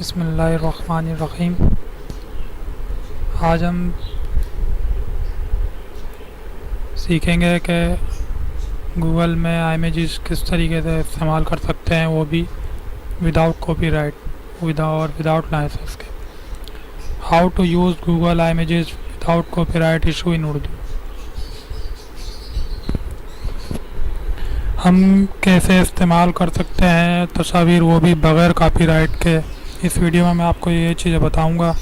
बिस्मिल्लाहिर्रहमानिर्रहीम। आज हम सीखेंगे कि गूगल में इमेजेस किस तरीके से इस्तेमाल कर सकते हैं, वो भी विदाउट कॉपीराइट विदाउट लाइसेंस के। How to use Google images without copyright issue in Urdu. हम कैसे इस्तेमाल कर सकते हैं तस्वीर, वो भी बग़ैर कॉपीराइट के। इस वीडियो में मैं आपको ये चीज़ें बताऊंगा।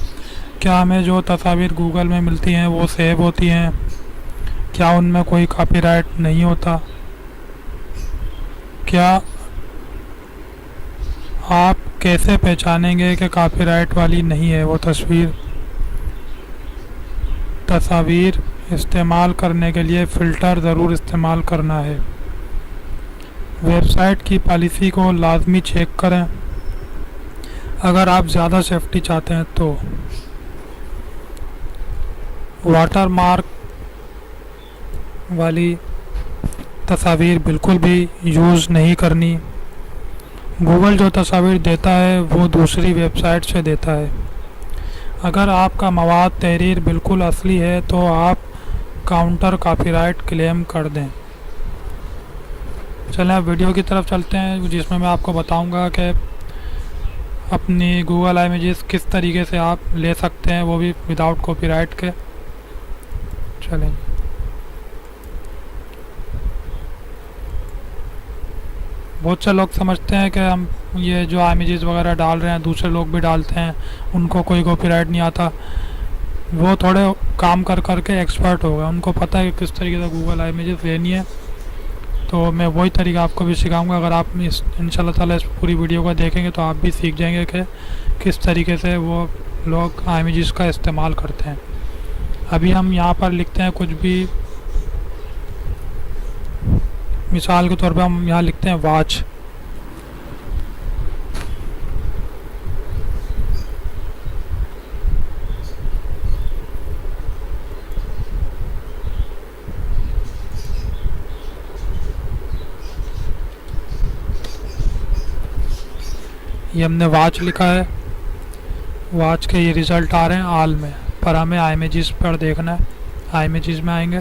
क्या हमें जो तस्वीर गूगल में मिलती हैं वो सेव होती हैं, क्या उनमें कोई कॉपीराइट नहीं होता, क्या आप कैसे पहचानेंगे कि कॉपीराइट वाली नहीं है वो तस्वीर इस्तेमाल करने के लिए फ़िल्टर ज़रूर इस्तेमाल करना है। वेबसाइट की पॉलिसी को लाजमी चेक करें अगर आप ज़्यादा सेफ्टी चाहते हैं तो। वाटरमार्क वाली तस्वीर बिल्कुल भी यूज़ नहीं करनी। गूगल जो तस्वीर देता है वो दूसरी वेबसाइट से देता है। अगर आपका मवाद तहरीर बिल्कुल असली है तो आप काउंटर कॉपीराइट क्लेम कर दें। चलें अब वीडियो की तरफ चलते हैं, जिसमें मैं आपको बताऊंगा कि अपनी गूगल इमेजेस किस तरीके से आप ले सकते हैं, वो भी विदाउट कॉपीराइट के। चलें, बहुत से लोग समझते हैं कि हम ये जो इमेजेस वगैरह डाल रहे हैं दूसरे लोग भी डालते हैं, उनको कोई कॉपीराइट नहीं आता। वो थोड़े काम कर कर के एक्सपर्ट हो गए, उनको पता है कि किस तरीके से गूगल इमेजेस लेनी है। तो मैं वही तरीका आपको भी सिखाऊंगा। अगर आप इंशाल्लाह ताला इस पूरी वीडियो को देखेंगे तो आप भी सीख जाएंगे कि किस तरीके से वो लोग इमेजेस का इस्तेमाल करते हैं। अभी हम यहाँ पर लिखते हैं कुछ भी, मिसाल के तौर पे हम यहाँ लिखते हैं वॉच। ये हमने वॉच लिखा है, वॉच के ये रिज़ल्ट आ रहे हैं आल में, पर हमें इमेजेस पर देखना है। इमेजेस में आएंगे,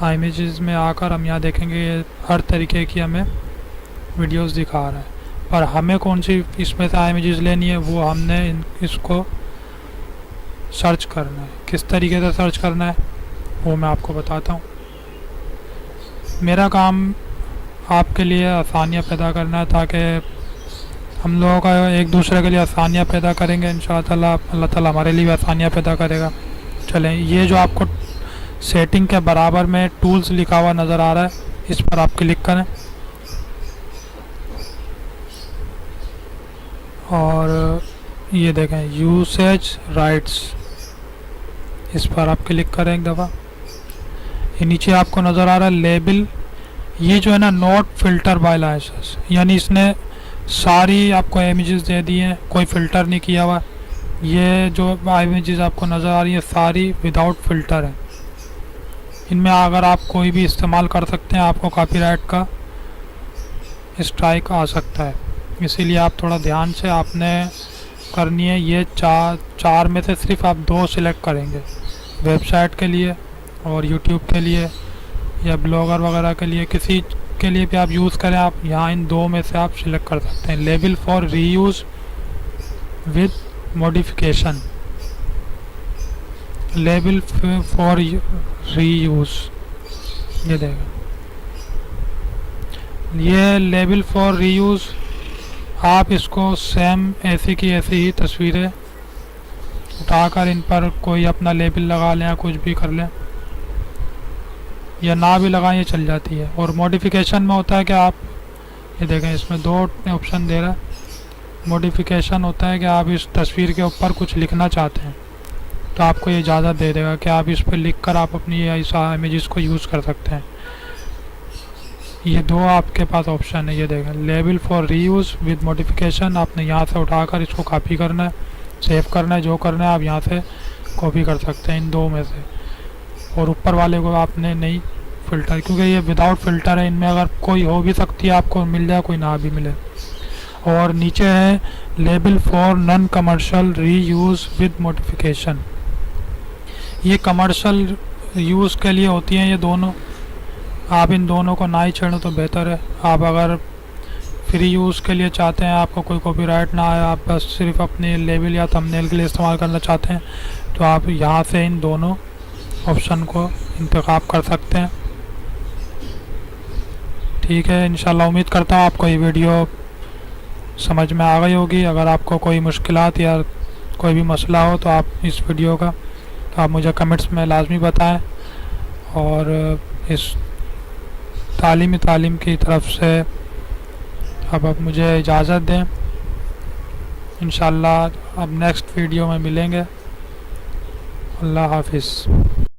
इमेजेस में आकर हम यहाँ देखेंगे हर तरीके की हमें वीडियोस दिखा रहा है, पर हमें कौन सी इसमें से इमेजेस लेनी है वो हमने इसको सर्च करना है। किस तरीके से सर्च करना है वो मैं आपको बताता हूँ। मेरा काम आपके लिए आसानियाँ पैदा करना है, ताकि हम लोगों का एक दूसरे के लिए आसानियाँ पैदा करेंगे। इंशाअल्लाह अल्लाह ताला हमारे लिए भी आसानियाँ पैदा करेगा। चलें, ये जो आपको सेटिंग के बराबर में टूल्स लिखा हुआ नज़र आ रहा है, इस पर आप क्लिक करें और ये देखें यूसेज राइट्स, इस पर आप क्लिक करें एक दफ़ा। ये नीचे आपको नज़र आ रहा है लेबल, ये जो है ना नोट फिल्टर बाय लाइसेंस, यानी इसने सारी आपको इमेजेस दे दी हैं, कोई फ़िल्टर नहीं किया हुआ। ये जो इमेजेस आपको नज़र आ रही है सारी विदाउट फ़िल्टर है। इनमें अगर आप कोई भी इस्तेमाल कर सकते हैं, आपको कॉपीराइट का स्ट्राइक आ सकता है। इसीलिए आप थोड़ा ध्यान से आपने करनी है। ये चार में से सिर्फ आप 2 सिलेक्ट करेंगे, वेबसाइट के लिए और यूट्यूब के लिए या ब्लॉगर वगैरह के लिए, किसी के लिए भी आप यूज़ करें। आप यहाँ इन 2 में से आप सिलेक्ट कर सकते हैं। Label for reuse with modification, label for reuse, ये देगा। ये लेबल फॉर रीयूज़, आप इसको सेम ऐसी की ऐसी ही तस्वीरें उठाकर इन पर कोई अपना लेबल लगा लें या कुछ भी कर लें, या ना भी लगाएं, ये चल जाती है। और मॉडिफिकेशन में होता है कि आप ये देखें, इसमें 2 ऑप्शन दे रहा है। मॉडिफिकेशन होता है कि आप इस तस्वीर के ऊपर कुछ लिखना चाहते हैं तो आपको ये इजाज़त दे देगा कि आप इस पर लिख कर आप अपनी इमेजेस को यूज़ कर सकते हैं। ये 2 आपके पास ऑप्शन है। ये देखें label for reuse with modification, आपने यहाँ से उठाकर इसको कॉपी करना है, सेव करना है, जो करना है आप यहाँ से कॉपी कर सकते हैं इन 2 में से। और ऊपर वाले को आपने नहीं फ़िल्टर, क्योंकि ये विदाउट फ़िल्टर है, इनमें अगर कोई हो भी सकती है, आपको मिल जाए, कोई ना भी मिले। और नीचे है लेबल फॉर नॉन कमर्शियल री यूज़ विद मॉडिफिकेशन। ये कमर्शियल यूज़ के लिए होती हैं ये दोनों, आप इन दोनों को ना ही छेड़ो तो बेहतर है। आप अगर फ्री यूज़ के लिए चाहते हैं, आपको कोई कॉपीराइट ना आए, आप बस सिर्फ अपने लेबल या थंबनेल के लिए इस्तेमाल करना चाहते हैं, तो आप यहाँ से इन दोनों ऑप्शन को इंतखाब कर सकते हैं। ठीक है, इंशाल्लाह उम्मीद करता हूँ आपको ये वीडियो समझ में आ गई होगी। अगर आपको कोई मुश्किलात या कोई भी मसला हो तो आप इस वीडियो का तो आप मुझे कमेंट्स में लाजमी बताएं, और इस तालीम की तरफ से अब आप मुझे इजाज़त दें। इंशाल्लाह अब नेक्स्ट वीडियो में मिलेंगे। अल्लाह हाफिज़।